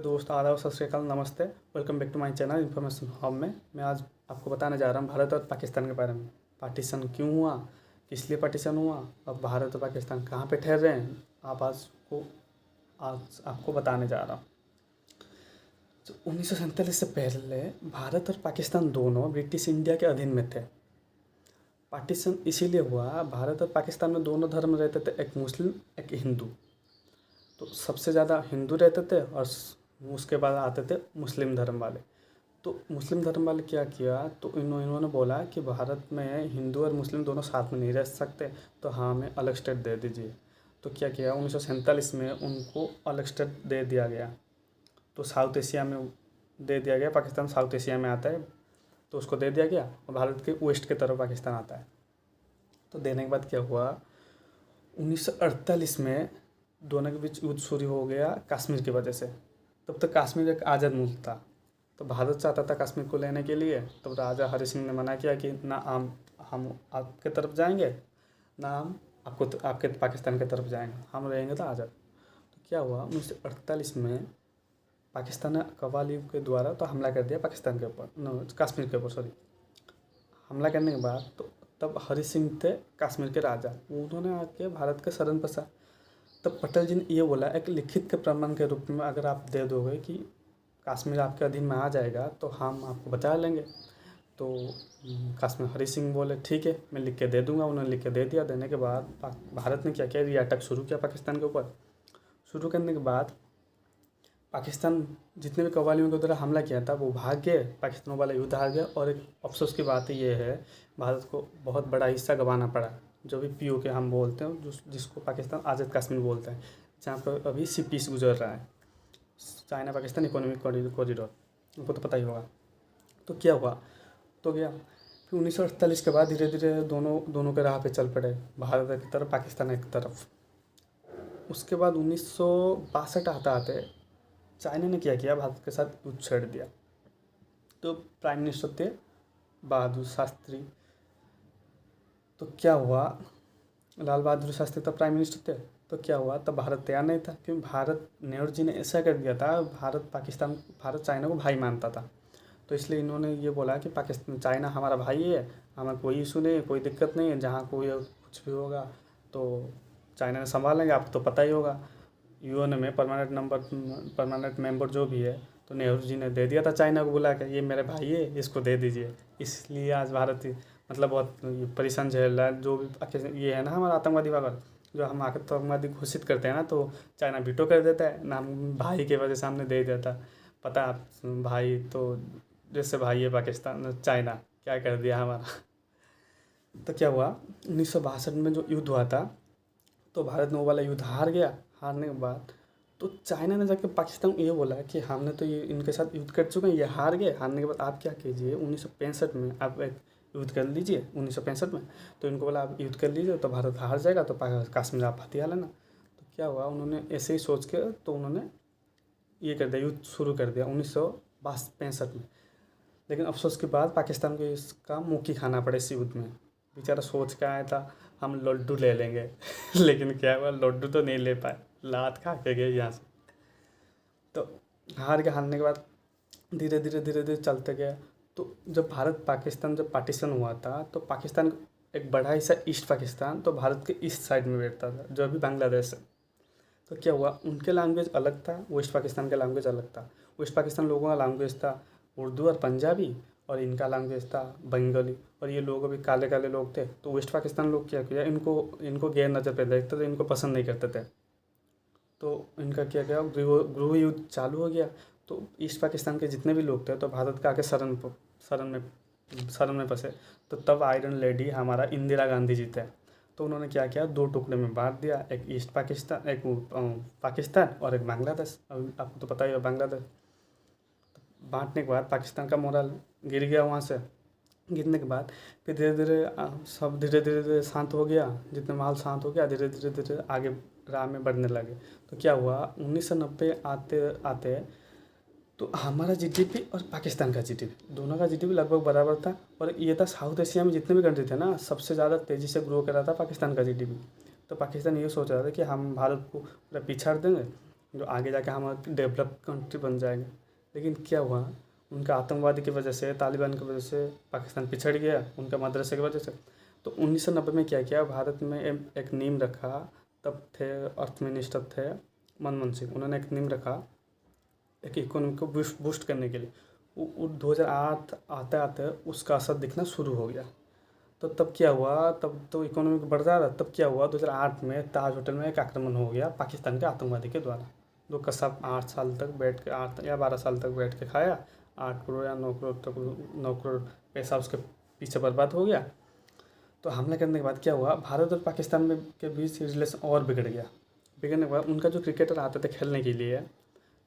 दोस्त आदाब, सत श्री अकाल, नमस्ते। Welcome back to my channel Information Hub में। मैं आज आपको बताने जा रहा हूँ भारत और पाकिस्तान के बारे में। पार्टीशन क्यों हुआ, किस लिए पार्टीशन हुआ, अब भारत और पाकिस्तान कहाँ पे ठहर रहे हैं, आज आपको बताने जा रहा हूँ। तो 1947 से पहले भारत और पाकिस्तान दोनों ब्रिटिश इंडिया के अधीन में थे। पार्टीशन इसीलिए हुआ, भारत और पाकिस्तान में दोनों धर्म रहते थे, एक मुस्लिम एक हिंदू। तो सबसे ज़्यादा हिंदू रहते थे और उसके बाद आते थे मुस्लिम धर्म वाले। तो मुस्लिम धर्म वाले क्या किया, तो इन्होंने बोला कि भारत में हिंदू और मुस्लिम दोनों साथ में नहीं रह सकते, तो हाँ हमें अलग स्टेट दे दीजिए। तो क्या किया, 1947 में उनको अलग स्टेट दे दिया गया। तो साउथ एशिया में दे दिया गया, पाकिस्तान साउथ एशिया में आता है, तो उसको दे दिया गया और भारत के वेस्ट की तरफ पाकिस्तान आता है। तो देने के बाद क्या हुआ, 1948 में दोनों के बीच युद्ध शुरू हो गया कश्मीर की वजह से। तब तक कश्मीर एक आज़ाद मुल्क था, तो भारत चाहता था कश्मीर को लेने के लिए। तो राजा हरि सिंह ने मना किया कि ना हम आपके तरफ जाएंगे, ना हम आपके पाकिस्तान की तरफ जाएंगे, हम रहेंगे तो आज़ाद। तो क्या हुआ, 1948 में पाकिस्तान ने कव्वालियों के द्वारा तो हमला कर दिया पाकिस्तान के ऊपर, कश्मीर के ऊपर सॉरी। हमला करने के बाद तो तब हरि सिंह थे कश्मीर के राजा, उन्होंने आके भारत के शरण पसा। तब पटेल जी ने ये बोला, एक लिखित के प्रमाण के रूप में अगर आप दे दोगे कि कश्मीर आपके अधीन में आ जाएगा तो हम आपको बचा लेंगे। तो कश्मीर हरि सिंह बोले ठीक है, मैं लिख के दे दूंगा। उन्होंने लिख के दे दिया। देने के बाद भारत ने क्या किया, ये अटैक शुरू किया पाकिस्तान के ऊपर। शुरू करने के बाद पाकिस्तान जितने भी कव्वालियों के द्वारा हमला किया था वो भाग गए, पाकिस्तान वाला युद्ध हार गया। और एक अफसोस की बात ये है, भारत को बहुत बड़ा हिस्सा गंवाना पड़ा, जो भी POK हम बोलते हैं, जिसको पाकिस्तान आज़ाद कश्मीर बोलते हैं, जहाँ पर अभी CPEC गुजर रहा है, चाइना पाकिस्तान इकोनॉमिक कॉरिडोर, उनको तो पता ही होगा। तो क्या हुआ, तो गया। फिर 1948 के बाद धीरे धीरे दोनों के राह पे चल पड़े, भारत एक तरफ पाकिस्तान एक तरफ। उसके बाद 1962 आते चाइना ने क्या किया, भारत के साथ युद्ध छेड़ दिया। तो प्राइम मिनिस्टर थे बहादुर शास्त्री। तो क्या हुआ, लाल बहादुर शास्त्री तब प्राइम मिनिस्टर थे। तो क्या हुआ, तब भारत तैयार नहीं था, क्योंकि नेहरू जी ने ऐसा कर दिया था, भारत चाइना को भाई मानता था। तो इसलिए इन्होंने ये बोला कि पाकिस्तान चाइना हमारा भाई है, हमें कोई इशू नहीं है, कोई दिक्कत नहीं है, जहाँ कोई कुछ भी होगा तो चाइना ने संभाल लेंगे। आपको तो पता ही होगा, UN में परमानेंट मेंबर जो भी है, तो नेहरू जी ने दे दिया था चाइना को बुला के, ये मेरे भाई है, इसको दे दीजिए। इसलिए आज भारत मतलब बहुत परेशान झेल रहा है। जो भी ये है ना हमारा आतंकवादी वाला, जो हम आतंकवादी घोषित करते हैं ना, तो चाइना वीटो कर देता है, नाम भाई के वजह से सामने दे देता। पता आप भाई, तो जैसे भाई है पाकिस्तान, चाइना क्या कर दिया हमारा। तो क्या हुआ, 1962 में जो युद्ध हुआ था, तो भारत ने वो वाला युद्ध हार गया। हारने के बाद तो चाइना ने जाकर पाकिस्तान को ये बोला कि हमने तो ये इनके साथ युद्ध कर चुके हैं, ये हार गए। हारने के बाद आप क्या कीजिए, 1965 में आप एक युद्ध कर लीजिए। 1965 में तो इनको बोला आप युद्ध कर लीजिए, तो भारत हार जाएगा, तो कश्मीर आप हथिया लेना। तो क्या हुआ, उन्होंने ऐसे ही सोच के तो उन्होंने ये कर दिया, युद्ध शुरू कर दिया 1965 में। लेकिन अफसोस के बाद पाकिस्तान को इसका मुँह खाना पड़े इस युद्ध में। बेचारा सोच के आया था हम लड्डू ले लेंगे लेकिन क्या हुआ, लड्डू तो नहीं ले पाए, लात खा के गए यहाँ से। तो हारने के बाद धीरे धीरे चलते गया। तो जब भारत पाकिस्तान जब पार्टीशन हुआ था, तो पाकिस्तान एक बड़ा हिस्सा ईस्ट पाकिस्तान, तो भारत के ईस्ट साइड में बैठता था, जो अभी बांग्लादेश है। तो क्या हुआ, उनके लैंग्वेज अलग था, वेस्ट पाकिस्तान का लैंग्वेज अलग था। वेस्ट पाकिस्तान लोगों का लैंग्वेज था उर्दू और पंजाबी, और इनका लैंग्वेज था बंगाली। और ये लोग अभी काले काले लोग थे, तो वेस्ट पाकिस्तान लोग क्या किया, इनको गैर नज़र पे देखते थे, इनको पसंद नहीं करते थे। तो इनका क्या किया, गृह युद्ध चालू हो गया। तो ईस्ट पाकिस्तान के जितने भी लोग थे, तो भारत के आके शरण में फंसे। तो तब आयरन लेडी हमारा इंदिरा गांधी जी थे। तो उन्होंने क्या किया, 2 टुकड़े में बांट दिया, एक ईस्ट पाकिस्तान, एक पाकिस्तान और एक बांग्लादेश। आपको तो पता ही है बांग्लादेश। बांटने के बाद पाकिस्तान का मोरल गिर गया। वहाँ से गिरने के बाद फिर धीरे धीरे शांत हो गया। जितने माहौल शांत हो गया, धीरे धीरे आगे राह में बढ़ने लगे। तो क्या हुआ, 1990 आते आते तो हमारा GDP और पाकिस्तान का GDP, दोनों का GDP लगभग बराबर था। और ये था साउथ एशिया में जितने भी कंट्री थे ना, सबसे ज़्यादा तेज़ी से ग्रो कर रहा था पाकिस्तान का GDP। तो पाकिस्तान ये सोच रहा था कि हम भारत को पूरा पिछाड़ देंगे, जो आगे जाके हम डेवलप कंट्री बन जाएंगे। लेकिन क्या हुआ, उनका आतंकवादी की वजह से, तालिबान की वजह से पाकिस्तान पिछड़ गया, उनका मदरसे की वजह से। तो 1990 में क्या किया, भारत में एक नींव रखा। तब थे अर्थ मिनिस्टर थे मनमोहन सिंह, उन्होंने एक नींव रखा एक इकोनॉमी को बूस्ट करने के लिए। 2008 आते आते उसका असर दिखना शुरू हो गया। तो तब क्या हुआ, तब तो इकोनॉमी बढ़ रहा था। तब क्या हुआ, 2008 में ताज होटल में एक आक्रमण हो गया पाकिस्तान के आतंकवादी के द्वारा। जो कसाब 8 साल तक बैठ के 8 या 12 साल तक बैठ के खाया, 8 करोड़ या 9 करोड़ तक 9 करोड़ पैसा उसके पीछे बर्बाद हो गया। तो हमला करने के बाद क्या हुआ, भारत और पाकिस्तान में के बीच रिलेशन और बिगड़ गया। बिगड़ने के बाद उनका जो क्रिकेटर आते थे खेलने के लिए,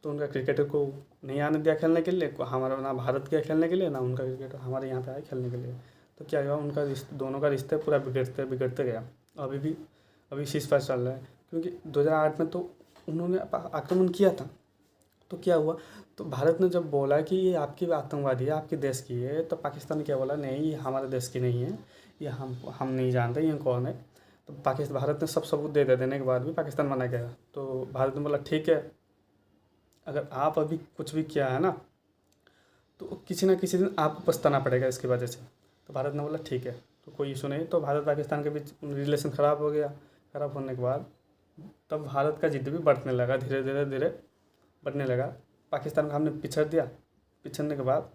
तो उनका क्रिकेटर को नहीं आने दिया खेलने के लिए। हमारा ना भारत गया खेलने के लिए, ना उनका क्रिकेटर हमारे यहाँ पे आया खेलने के लिए। तो क्या हुआ, उनका दोनों का रिश्ता पूरा बिगड़ते गया। अभी सीज़फायर चल रहा है, क्योंकि 2008 में तो उन्होंने आक्रमण किया था। तो क्या हुआ, तो भारत ने जब बोला कि ये आपकी आतंकवादी है, आपके देश की है, तो पाकिस्तान ने क्या बोला, नहीं ये हमारे देश की नहीं है, ये हम नहीं जानते ये कौन है। तो भारत ने सब सबूत देने के बाद भी पाकिस्तान मना किया। तो भारत ने बोला ठीक है, अगर आप अभी कुछ भी किया है ना, तो किसी ना किसी दिन आपको पछताना पड़ेगा इसकी वजह से। तो भारत ने बोला ठीक है, तो कोई इशू नहीं। तो भारत पाकिस्तान के बीच रिलेशन ख़राब हो गया। ख़राब होने के बाद तब भारत का जिद्द भी बढ़ने लगा, धीरे बढ़ने लगा। पाकिस्तान का हमने पिछड़ दिया। पिछड़ने के बाद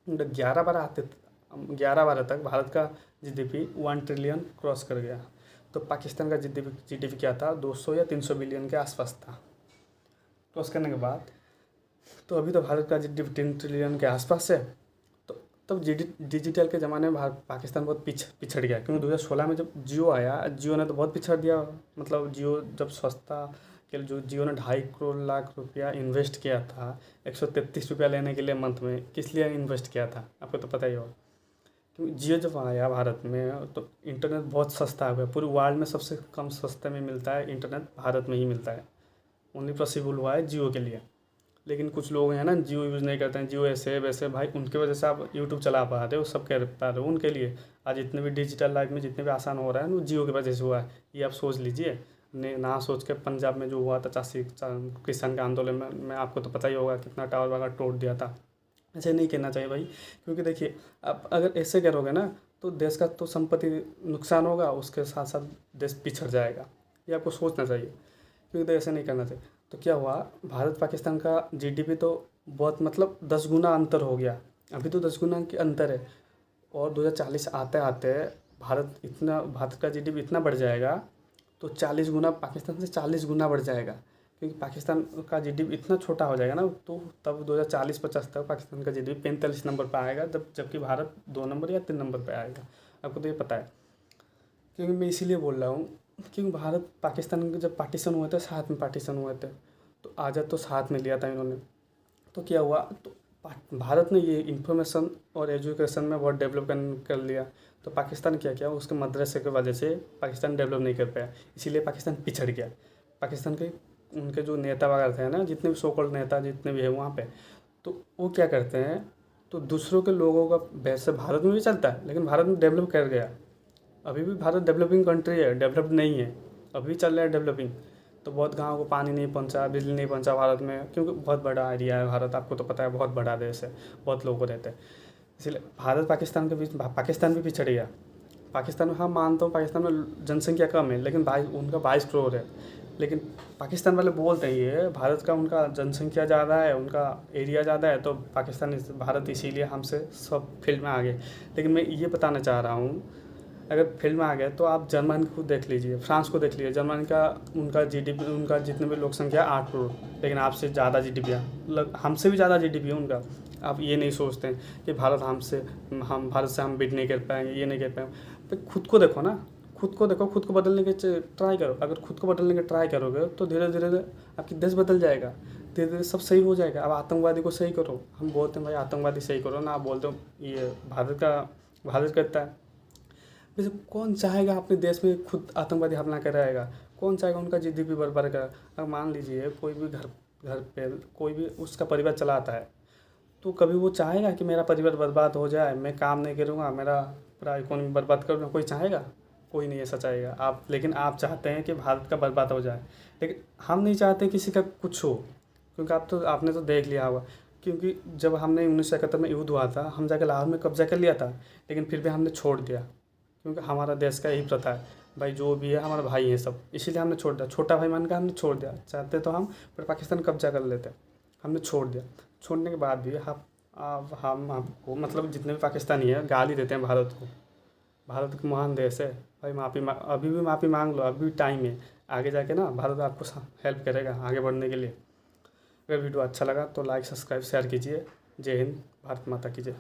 11 बार तक भारत का GDP 1 ट्रिलियन क्रॉस कर गया। तो पाकिस्तान का GDP क्या था, 200 या 300 बिलियन के आसपास था। क्रॉस करने के बाद तो अभी तो भारत का GDP 3 ट्रिलियन के आसपास है। तो तब डिजिटल के ज़माने में पाकिस्तान बहुत पिछड़ गया, क्योंकि 2016 में जब जियो आया, जियो ने तो बहुत पिछड़ दिया। मतलब जियो जब सस्ता के जो जियो ने 2.5 करोड़ लाख रुपया इन्वेस्ट किया था, 133 रुपया लेने के लिए मंथ में, किस लिए इन्वेस्ट किया था आपको तो पता ही होगा। क्योंकि जियो जब आया भारत में तो इंटरनेट बहुत सस्ता हो गया। पूरे वर्ल्ड में सबसे कम सस्ते में मिलता है इंटरनेट, भारत में ही मिलता है। ओनली पॉसिबल हुआ है जियो के लिए। लेकिन कुछ लोग हैं ना जियो यूज़ नहीं करते हैं, जियो ऐसे वैसे, भाई उनकी वजह से आप यूट्यूब चला पा रहे हो, सब कह पा रहे हो। उनके लिए आज जितने भी डिजिटल लाइफ में जितने भी आसान हो रहा है वो जियो की वजह से हुआ है। ये आप सोच लीजिए। ना सोच के पंजाब में जो हुआ था किसान के आंदोलन में आपको तो पता ही होगा कितना टावर वगैरह तोड़ दिया था। ऐसे नहीं कहना चाहिए भाई, क्योंकि देखिए आप अगर ऐसे करोगे ना तो देश का तो संपत्ति नुकसान होगा, उसके साथ साथ देश पिछड़ जाएगा। ये आपको सोचना चाहिए, क्योंकि ऐसे नहीं करना चाहिए। तो क्या हुआ, भारत पाकिस्तान का GDP तो बहुत मतलब 10 गुना अंतर हो गया। अभी तो 10 गुना के अंतर है। और 2040 आते आते भारत का GDP इतना बढ़ जाएगा, तो 40 गुना पाकिस्तान से 40 गुना बढ़ जाएगा। क्योंकि पाकिस्तान का GDP इतना छोटा हो जाएगा ना, तो तब 2040-50 तक पाकिस्तान का GDP 45 नंबर पर आएगा, जबकि भारत 2 नंबर या 3 नंबर पर आएगा। आपको तो ये पता है। क्योंकि मैं इसीलिए बोल रहा हूँ, क्योंकि भारत पाकिस्तान के जब पार्टीशन हुए थे, साथ में पार्टीशन हुए थे, तो आज़ाद तो साथ में लिया था इन्होंने। तो क्या हुआ, तो भारत ने ये इंफॉर्मेशन और एजुकेशन में बहुत डेवलप कर लिया। तो पाकिस्तान क्या किया, उसके मदरसे की वजह से पाकिस्तान डेवलप नहीं कर पाया, इसीलिए पाकिस्तान पिछड़ गया। पाकिस्तान के उनके जो नेता वगैरह थे ना, जितने भी सो कॉल्ड नेता जितने भी हैं वहाँ पे, तो वो क्या करते हैं, तो दूसरों के लोगों का वैसे भारत में भी चलता है, लेकिन भारत में डेवलप कर गया। अभी भी भारत डेवलपिंग कंट्री है, डेवलप्ड नहीं है, अभी चल रहा है डेवलपिंग। तो बहुत गाँव को पानी नहीं पहुंचा, बिजली नहीं पहुंचा भारत में, क्योंकि बहुत बड़ा एरिया है भारत, आपको तो पता है, बहुत बड़ा देश है, बहुत लोग रहते हैं। इसलिए भारत पाकिस्तान के बीच पाकिस्तान भी पिछड़ गया। पाकिस्तान में हाँ मानता हूँ, पाकिस्तान में जनसंख्या कम है, लेकिन उनका 22 करोड़ है। लेकिन पाकिस्तान वाले बोलते ही है भारत का उनका जनसंख्या ज़्यादा है, उनका एरिया ज़्यादा है, तो भारत इसीलिए हमसे सब फील्ड में आगे। लेकिन मैं ये बताना चाह रहा हूँ, अगर फील्ड में आ गए तो आप जर्मनी को देख लीजिए, फ्रांस को देख लीजिए। जर्मनी का उनका GDP, उनका जितने भी लोक संख्या 8 करोड़, लेकिन आपसे ज़्यादा GDP है, हमसे भी ज़्यादा GDP है उनका। आप ये नहीं सोचते हैं कि भारत से हम बीट नहीं कर पाएंगे, ये नहीं कर पाएंगे। तो खुद को देखो ना, खुद को देखो, खुद को बदलने के ट्राई करो। अगर खुद को बदलने के ट्राई करोगे तो धीरे धीरे आपकी देश बदल जाएगा, धीरे धीरे सब सही हो जाएगा। अब आतंकवादी को सही करो, हम बोलते हैं भाई आतंकवादी सही करो ना, आप बोलते हो ये भारत करता है। वैसे कौन चाहेगा अपने देश में खुद आतंकवादी हमला कर रहेगा, कौन चाहेगा उनका GDP बर्बाद करेगा। अगर मान लीजिए कोई भी घर पे कोई भी उसका परिवार चलाता है, तो कभी वो चाहेगा कि मेरा परिवार बर्बाद हो जाए, मैं काम नहीं करूँगा, मेरा पूरा इकोनॉमी बर्बाद करूँगा, कोई चाहेगा? कोई नहीं ऐसा चाहेगा आप, लेकिन आप चाहते हैं कि भारत का बर्बाद हो जाए, लेकिन हम नहीं चाहते किसी का कुछ हो, क्योंकि आपने तो देख लिया होगा, क्योंकि जब हमने 1971 में युद्ध हुआ था, हम जाकर लाहौर में कब्जा कर लिया था, लेकिन फिर भी हमने छोड़ दिया, क्योंकि हमारा देश का यही प्रथा है भाई, जो भी है हमारा भाई है सब, इसीलिए हमने छोड़ दिया, छोटा भाई मान के हमने छोड़ दिया, चाहते तो हम फिर पाकिस्तान कब्जा कर लेते, हमने छोड़ दिया। छोड़ने के बाद भी हम आपको मतलब जितने भी पाकिस्तानी है गाली देते हैं भारत को, भारत एक महान देश है भाई, अभी भी माफ़ी मांग लो, अभी भी टाइम है, आगे जाके ना भारत आपको हेल्प करेगा आगे बढ़ने के लिए। अगर वीडियो अच्छा लगा तो लाइक सब्सक्राइब शेयर कीजिए। जय हिंद, भारत माता की जय।